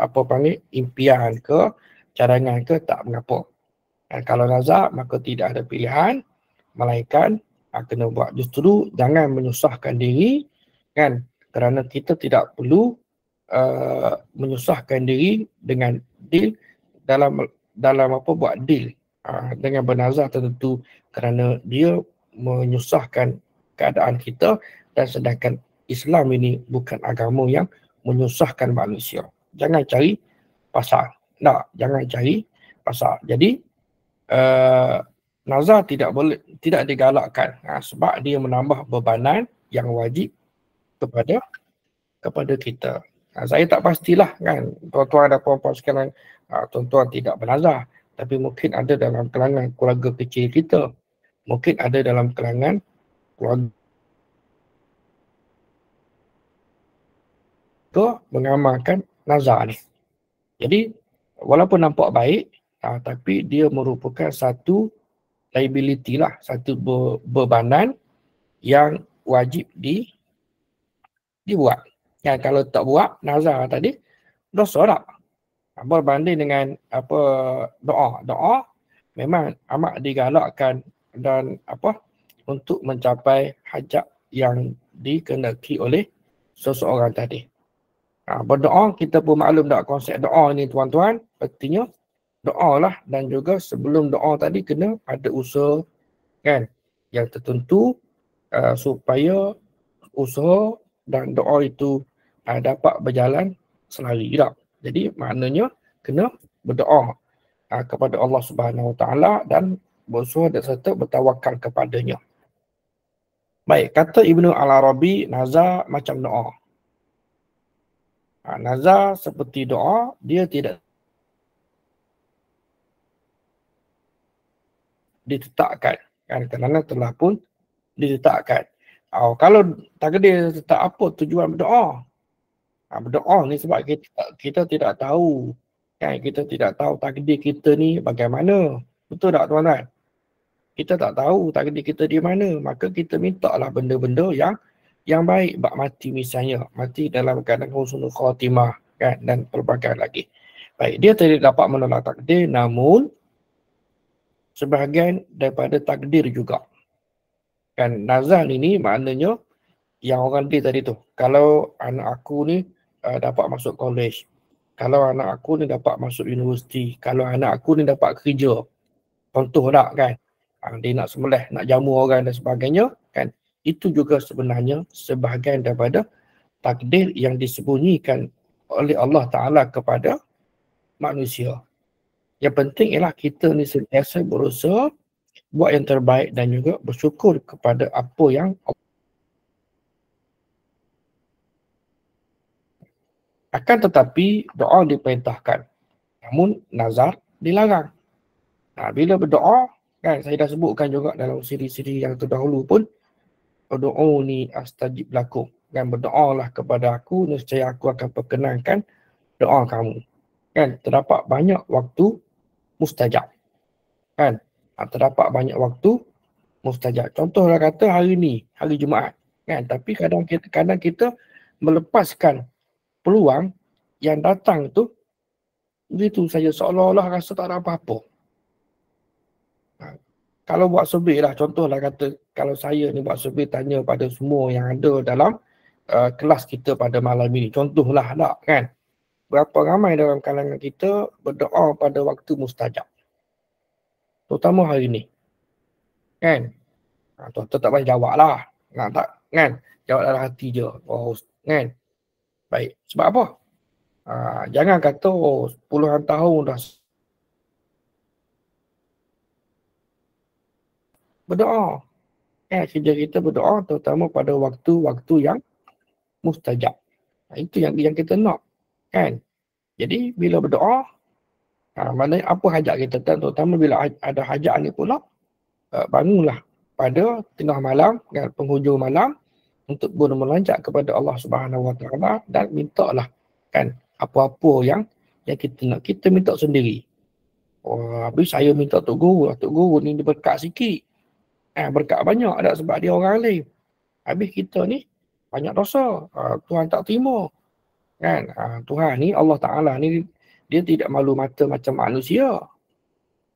impian ke, cadangan ke, tak mengapa. Kalau nazar, maka tidak ada pilihan melainkan kena buat. Justru jangan menyusahkan diri kan, kerana kita tidak perlu menyusahkan diri dengan deal dalam buat deal dengan bernazar tertentu, kerana dia menyusahkan keadaan kita, dan sedangkan Islam ini bukan agama yang menyusahkan manusia. Jangan cari pasal. Jangan cari pasal. Jadi nazar tidak digalakkan sebab dia menambah bebanan yang wajib kepada kita. Saya tak pastilah kan tuan-tuan dan puan-puan sekalian, tuan-tuan tidak bernazar. Tapi mungkin ada dalam kalangan keluarga kecil kita. Mungkin ada dalam kalangan keluarga mengamalkan nazar ni. Jadi walaupun nampak baik, tapi dia merupakan satu liability lah, satu bebanan yang wajib dibuat. Yang kalau tak buat nazar tadi, dosa tak? Berbanding dengan doa memang amat digalakkan dan untuk mencapai hajat yang dikehendaki oleh seseorang tadi. Berdoa, kita pun maklum tak konsep doa ni tuan-tuan, artinya doa lah, dan juga sebelum doa tadi kena ada usaha kan yang tertentu supaya usaha dan doa itu dapat berjalan selari tak. Jadi maknanya kena berdoa kepada Allah Subhanahu Wa Taala dan berusaha dan serta bertawakal kepadanya. Baik, kata Ibnu Al-Arabi, nazar macam doa. Nazar seperti doa, dia tidak ditetapkan kan, kerana telah pun ditetapkan. Kalau takdir tetap apa tujuan berdoa? Berdoa ni sebab kita tidak tahu kan, kita tidak tahu takdir kita ni bagaimana. Betul tak tuan-tuan? Kita tak tahu takdir kita di mana, maka kita minta lah benda-benda yang baik. Bak mati misalnya, mati dalam keadaan husnul khatimah kan, dan pelbagai lagi. Baik, dia tidak dapat menolak takdir, namun sebahagian daripada takdir juga. Kan nazar ini maknanya yang orang dia tadi tu, kalau anak aku ni dapat masuk college, kalau anak aku ni dapat masuk universiti, kalau anak aku ni dapat kerja, contoh tak kan, dia nak sembelih, nak jamu orang dan sebagainya kan, itu juga sebenarnya sebahagian daripada takdir yang disembunyikan oleh Allah Ta'ala kepada manusia. Yang penting ialah kita ni sentiasa berusaha buat yang terbaik dan juga bersyukur kepada apa yang akan tetapi doa diperintahkan, namun nazar dilarang. Bila berdoa kan, saya dah sebutkan juga dalam siri-siri yang terdahulu pun, ud'uni astajib lakum, kan, berdoalah kepada aku, nescaya aku akan perkenankan doa kamu. Kan, terdapat banyak waktu mustajab. Kan, terdapat banyak waktu mustajab. Contohlah kata hari ni, hari Jumaat, kan, tapi kadang kita melepaskan peluang yang datang tu begitu saja, seolah-olah rasa tak ada apa-apa. Kalau buat survey lah, contohlah kata kalau saya ni buat survey tanya pada semua yang ada dalam kelas kita pada malam ini, contohlah tak kan, berapa ramai dalam kalangan kita berdoa pada waktu mustajab, terutama hari ni kan. Tuan-tuan tak payah jawab lah, nak tak kan, jawab dalam hati je. Kan. Baik, sebab apa? Jangan kata puluhan tahun dah berdoa. Kerja kita berdoa terutama pada waktu-waktu yang mustajab. Itu yang kita nak. Kan? Jadi bila berdoa, maknanya apa hajat kita, terutama bila ada hajat ni pula, bangunlah pada tengah malam, kan, penghujung malam, untuk bermunajat kepada Allah Subhanahu Wa Taala dan mintalah kan apa-apa yang kita nak, kita minta sendiri. Habis saya minta Tok Guru ni berkat sikit. Berkat banyak tak, sebab dia orang alim. Habis kita ni banyak dosa, Tuhan tak terima. Kan? Tuhan ni, Allah Ta'ala ni, dia tidak malu mata macam manusia.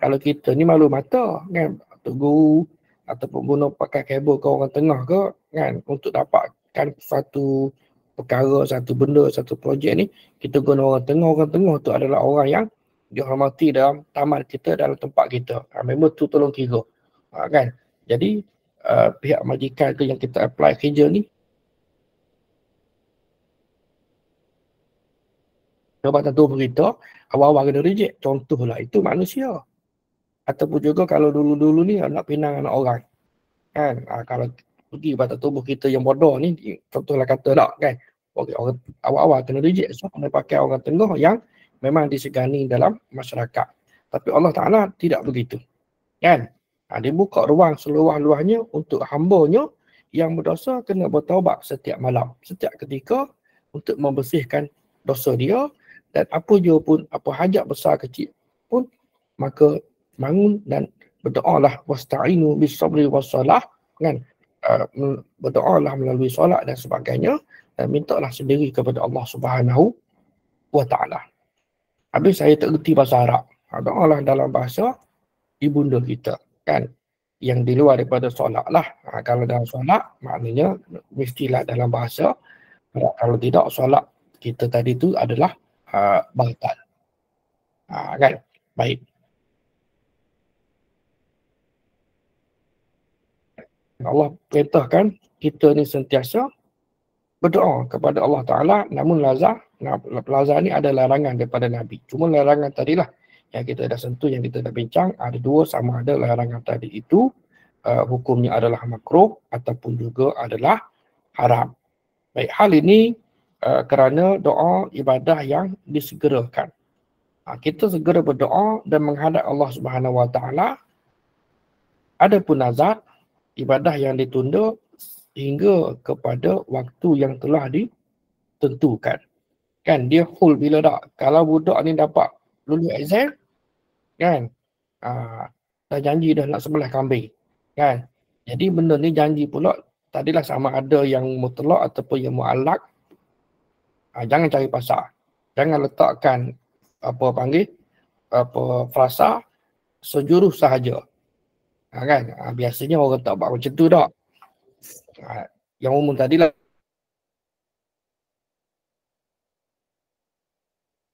Kalau kita ni malu mata, kan, Tok Guru ataupun guna pakai kabel ke orang tengah ke, kan, untuk dapatkan satu perkara, satu benda, satu projek ni, kita guna orang tengah tu adalah orang yang dihormati dalam taman kita, dalam tempat kita. Memang tu tolong kira. Kan? Jadi pihak majikan tu yang kita apply kerja ni, jabatan tu berita, awal-awal kena reject. Contohlah, itu manusia. Ataupun juga kalau dulu-dulu ni nak pinang anak orang. Kan? Kalau pergi batas tubuh kita yang bodoh ni, contohlah kata tak kan, orang awal-awal kena reject. So kena pakai orang tengah yang memang disegani dalam masyarakat. Tapi Allah Ta'ala tidak begitu. Kan? Dia buka ruang seluas-luasnya untuk hamba-Nya yang berdosa kena bertaubat setiap malam, setiap ketika untuk membersihkan dosa dia, dan apa je pun, apa hajat besar kecil pun, maka bangun dan berdoalah, wasta'inu bis sabri wassalah, kan? Berdoalah melalui solat dan sebagainya, dan mintalah sendiri kepada Allah Subhanahu wa Ta'ala. Habis saya tak reti bahasa Arab. Doalah dalam bahasa ibunda kita, kan? Yang di luar daripada solat lah. Kalau dalam solat, maknanya mestilah dalam bahasa. Kalau tidak, solat kita tadi tu adalah batal. Kan? Baik. Allah perintahkan kita ni sentiasa berdoa kepada Allah Ta'ala, namun lazar ni ada larangan daripada Nabi. Cuma larangan tadilah yang kita dah sentuh, yang kita dah bincang, ada dua, sama ada larangan tadi itu hukumnya adalah makruh ataupun juga adalah haram. Baik, hal ini kerana doa ibadah yang disegerakan. Kita segera berdoa dan menghadap Allah Subhanahu Wa Ta'ala. Adapun nazar, ibadah yang ditunda hingga kepada waktu yang telah ditentukan. Kan, dia full bila tak. Kalau budak ni dapat lulus exam, kan, dah janji dah nak sebelah kambing. Kan, jadi benda ni janji pula, tadilah sama ada yang mutlak ataupun yang mu'allak. Jangan cari pasal. Jangan letakkan frasa sejurus sahaja. Kan, biasanya orang tak buat macam tu tak. Yang umum tadilah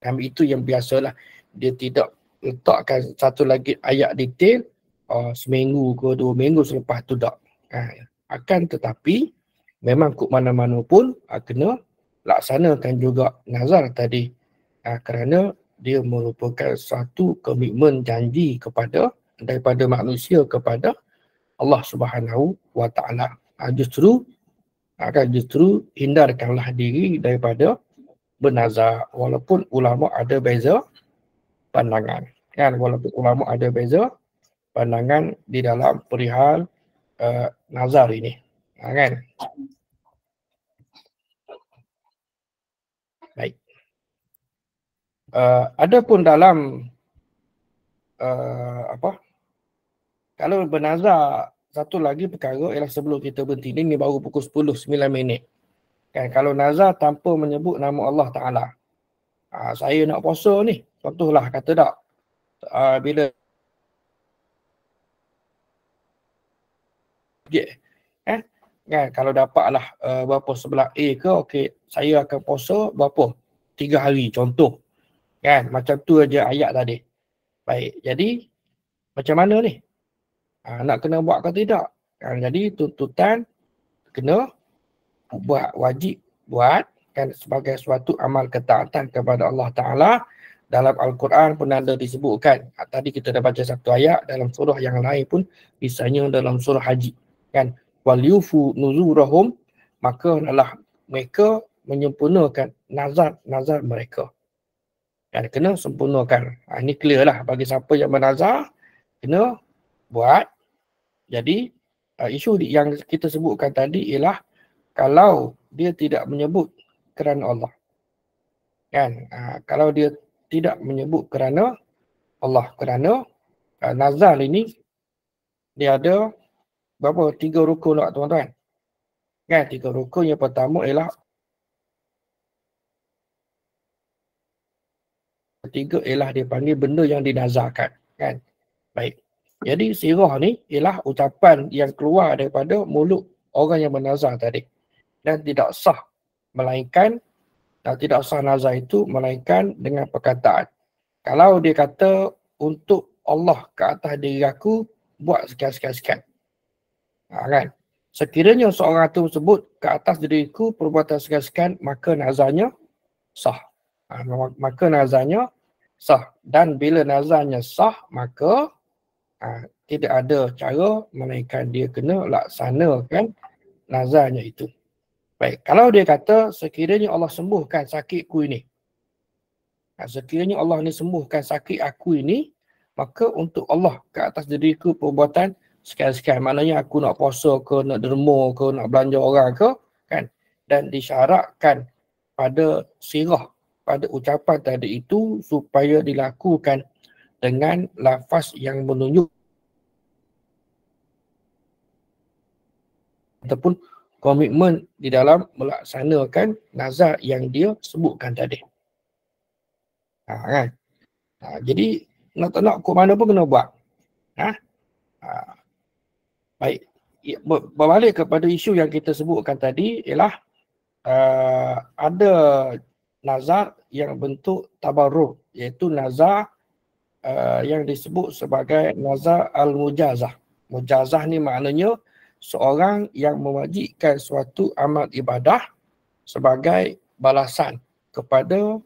ambil itu yang biasalah. Dia tidak letakkan satu lagi ayat detail seminggu ke 2 minggu selepas tu tak. Akan tetapi memang kok mana-mana pun kena laksanakan juga nazar tadi, kerana dia merupakan satu komitmen janji daripada manusia kepada Allah Subhanahu Wa Ta'ala. Justru hindarkanlah diri daripada bernazar, walaupun ulama ada beza pandangan, kan? Walaupun ulama ada beza pandangan di dalam perihal nazar ini, kan? Baik. Adapun dalam kalau bernazar, satu lagi perkara ialah sebelum kita berhenti ni baru pukul 10, 9 minit. Kan, kalau nazar tanpa menyebut nama Allah Ta'ala. Saya nak puasa ni, contohlah kata tak, bila kan, kalau dapatlah berapa sebelah A ke, okey, saya akan puasa berapa? 3 hari contoh. Kan, macam tu aja ayat tadi. Baik, jadi macam mana ni? Nak kena buat ke tidak? Jadi tuntutan kena buat, wajib buat, kan, sebagai suatu amal ketaatan kepada Allah Ta'ala. Dalam Al-Quran pun ada disebutkan. Tadi kita dah baca satu ayat, dalam surah yang lain pun, misalnya dalam surah Haji, kan, wal yufu nuzurahum, maka adalah mereka menyempurnakan nazar mereka. Kan, kena sempurnakan. Ini clear lah bagi siapa yang bernazar, kena buat. Jadi isu yang kita sebutkan tadi ialah kalau dia tidak menyebut kerana Allah. Kan, kalau dia tidak menyebut kerana Allah, kerana nazar ini dia ada berapa? 3 rukun tak, tuan-tuan? Kan, 3 rukun. Yang pertama ialah ketiga ialah dia panggil benda yang dinazarkan, kan? Baik. Jadi sirah ni ialah ucapan yang keluar daripada mulut orang yang bernazar tadi, dan tidak sah melainkan tidak sah nazar itu melainkan dengan perkataan. Kalau dia kata untuk Allah ke atas diri aku buat sekian-sekian, kan? Sekiranya seorang itu sebut ke atas diriku perbuatan sekian-sekian, maka nazarnya sah. Maka nazarnya sah. Dan bila nazarnya sah, maka tidak ada cara melainkan dia kena laksanakan nazarnya itu. Baik, kalau dia kata sekiranya Allah sembuhkan sakitku ini, sekiranya Allah ni sembuhkan sakit aku ini, maka untuk Allah ke atas diriku perbuatan sekian-sekian. Maknanya aku nak puasa ke, nak derma ke, nak belanja orang ke, kan? Dan disyaratkan pada sirah, pada ucapan tadi itu supaya dilakukan dengan lafaz yang menunjuk ataupun komitmen di dalam melaksanakan nazar yang dia sebutkan tadi. Kan? Jadi nak tak nak kok mana pun kena buat. Baik. Berbalik kepada isu yang kita sebutkan tadi ialah ada nazar yang bentuk tabarruk, iaitu nazar yang disebut sebagai nazar al-mujazah. Mujazah ni maknanya seorang yang mewajibkan suatu amal ibadah sebagai balasan kepada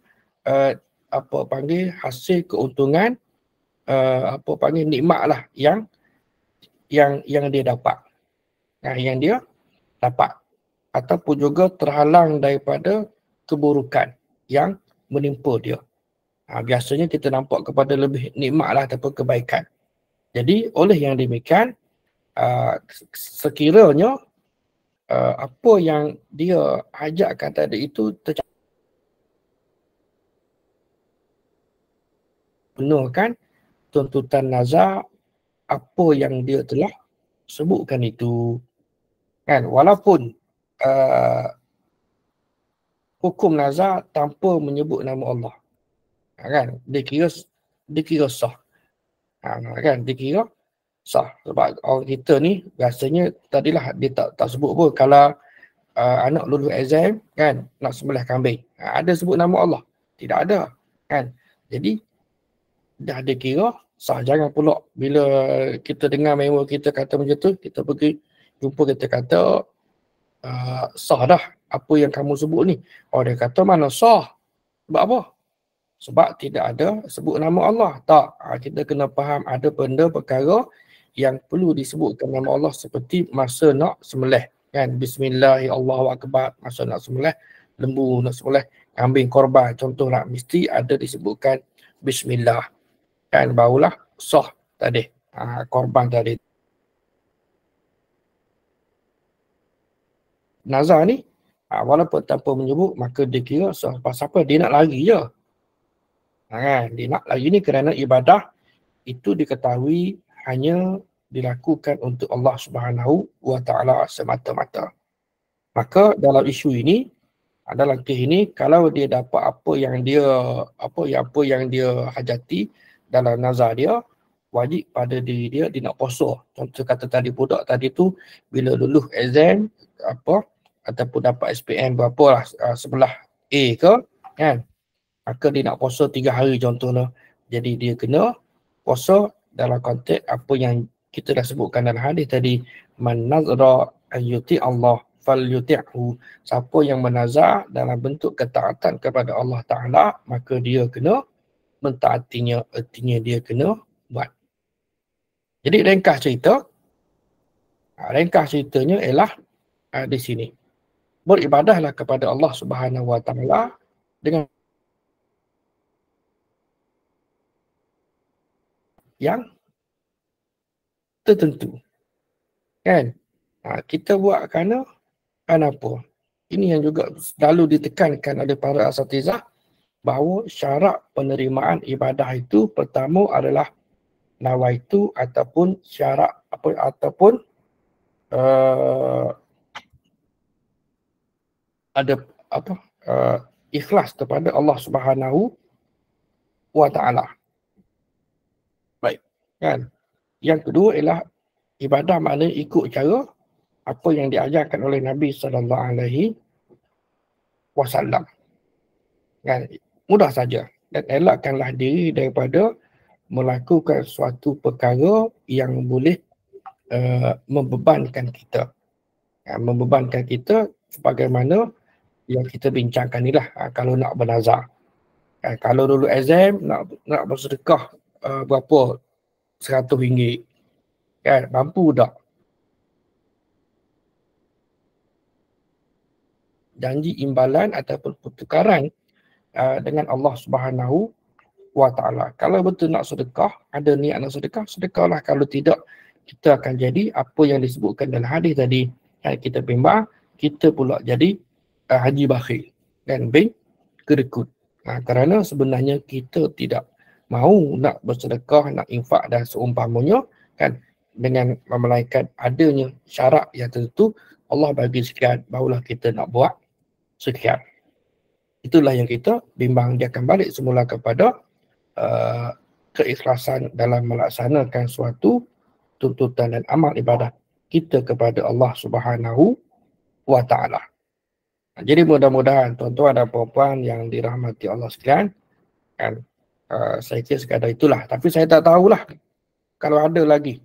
apa panggil hasil keuntungan, apa panggil nikmat lah yang dia dapat. Yang dia dapat ataupun juga terhalang daripada keburukan yang menimpa dia. Biasanya kita nampak kepada lebih nikmat lah ataupun kebaikan. Jadi oleh yang demikian, sekiranya apa yang dia ajarkan tadi itu benarkan tuntutan nazar apa yang dia telah sebutkan itu, kan? Walaupun hukum nazar tanpa menyebut nama Allah, kan? Dikira sah, kan? Dikira sah. Sebab orang kita ni rasanya tadilah dia tak sebut pun kalau anak lulus exam, kan, nak sembelih kambing, ada sebut nama Allah? Tidak ada, kan? Jadi dah dikira sah. Jangan pula bila kita dengar member kita kata macam tu, kita pergi jumpa, kita kata sah dah apa yang kamu sebut ni. Dia kata mana sah? Sebab apa? Sebab tidak ada sebut nama Allah. Tak, kita kena faham ada benda perkara yang perlu disebutkan nama Allah seperti masa nak sembelih, kan? Bismillahirrahmanirrahim. Masa nak sembelih lembu, nak sembelih kambing korban contohlah, mesti ada disebutkan bismillah, kan? Barulah sah tadi korban tadi. Nazar ni walaupun tanpa menyebut maka dia kira sah. Pasal apa? Dia nak lari je. Kan? Dia nak lari ni kerana ibadah itu diketahui hanya dilakukan untuk Allah Subhanahu wa Ta'ala semata-mata. Maka dalam isu ini, dalam kes ini, kalau dia dapat apa yang dia hajati dalam nazar dia, wajib pada diri dia nak puasa. Contoh kata tadi, budak tadi tu bila lulus exam ataupun dapat SPM berapa lah, sebelah A ke, kan, maka dia nak puasa 3 hari contohnya. Jadi dia kena puasa dalam konteks apa yang kita dah sebutkan dalam hadis tadi, man nazara an yuti Allah falyuti'hu. Siapa yang menazar dalam bentuk ketaatan kepada Allah Ta'ala, maka dia kena mentaatinya, artinya dia kena buat. Jadi ringkas ceritanya ialah di sini. Beribadahlah kepada Allah Subhanahu wa Ta'ala dengan yang tertentu, kan? Kita buat kerana apa? Ini yang juga selalu ditekankan oleh para asatizah, bahawa syarat penerimaan ibadah itu pertama adalah nawaitu, ataupun syarat ataupun ada ikhlas kepada Allah Subhanahu wa Ta'ala. Baik, kan? Yang kedua ialah ibadah maknanya ikut cara apa yang diajarkan oleh Nabi SAW. Kan? Mudah saja. Dan elakkanlah diri daripada melakukan suatu perkara yang boleh membebankan kita. Membebankan kita sebagaimana yang kita bincangkan inilah. Kalau nak bernazar, kalau dulu exam nak bersedekah berapa, RM100, kan, mampu tak? Janji imbalan ataupun pertukaran dengan Allah Subhanahu wa ta'ala. Kalau betul nak sedekah, ada niat nak sedekah, sedekahlah. Kalau tidak, kita akan jadi apa yang disebutkan dalam hadis tadi yang kita bimbang, kita pula jadi haji bakhil dan bank kedekut. Kerana sebenarnya kita tidak mahu nak bersedekah, nak infak dan seumpamanya kan, dengan melainkan adanya syarat yang tertentu, Allah bagi sekian, barulah kita nak buat sekian. Itulah yang kita bimbang. Dia akan balik semula kepada keikhlasan dalam melaksanakan suatu tuntutan dan amal ibadat kita kepada Allah Subhanahu wa ta'ala. Jadi mudah-mudahan tuan-tuan dan puan-puan yang dirahmati Allah sekalian, kan, saya kira sekadar itulah. Tapi saya tak tahulah kalau ada lagi,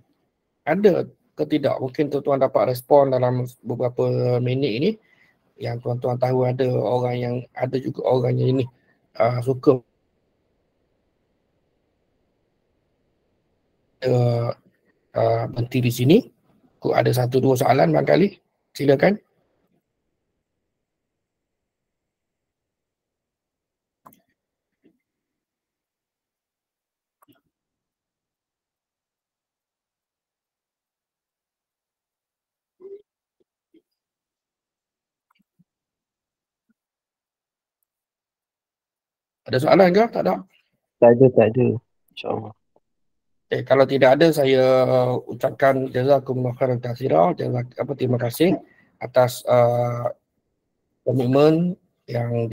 ada ke tidak. Mungkin tuan-tuan dapat respon dalam beberapa minit ini, yang tuan-tuan tahu ada orang yang, ada juga orang yang ini suka berhenti di sini. Ada satu dua soalan barangkali, silakan. Ada soalan ke? Tak ada? Tak ada. InsyaAllah. Kalau tidak ada, saya ucapkan jazakumullah khairan katsira, terima kasih atas komitmen yang